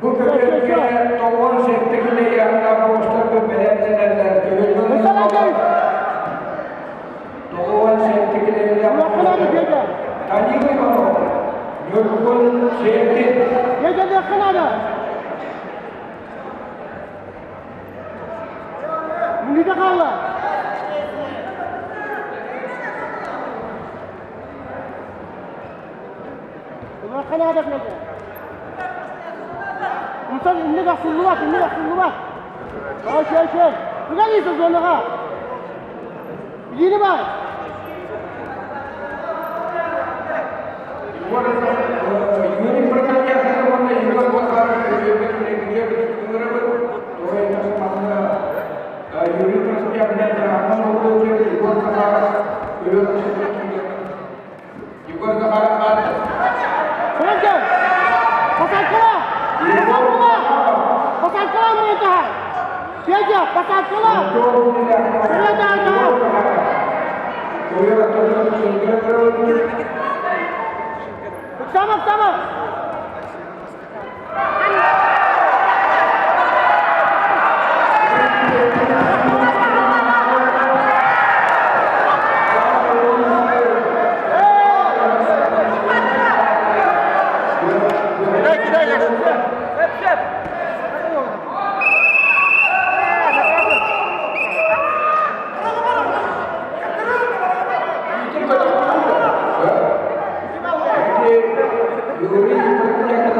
Bu köpekliğe doğru şekilde şekilde yanına posta belirtilenler görüldüğünüz Doğuan şekilde yapmışlar. Tanıyın onu. Yorgun şehrin. Gece yakın ada. Bunu da kallar. Yakın ada gece. Insan ini dah suluat. Okey. Bukan itu zona. Begini bang. Ini pertanyaan mana juga bakal Yuri Prasetya dan Rahman Guru juga sekarang Sebentar. Pasal kelah mereka. Siaga pasal kelah. Sama. Yuri Prasetya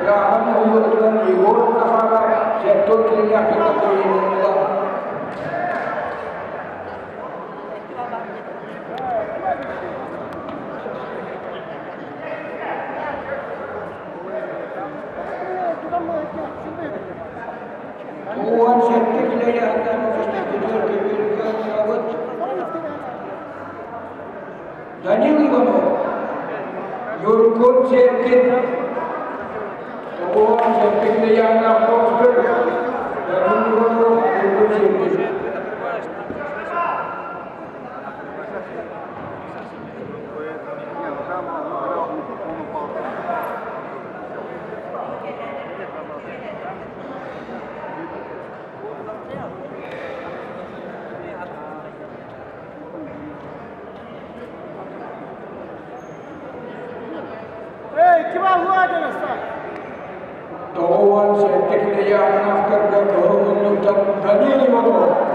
Rahman Guru dan Igor Sahara sektor kerja kita ini. Tuhan sektor kerja akan memberikan rawat. Daniel Ivanov, Yorgun sektor Tuhan sektor kerja akan poster Daniel Ivanov Yorgun sektor. Kima huwa da nasa? Tuhan sektor kerja akan kerja Daniel Ivanov.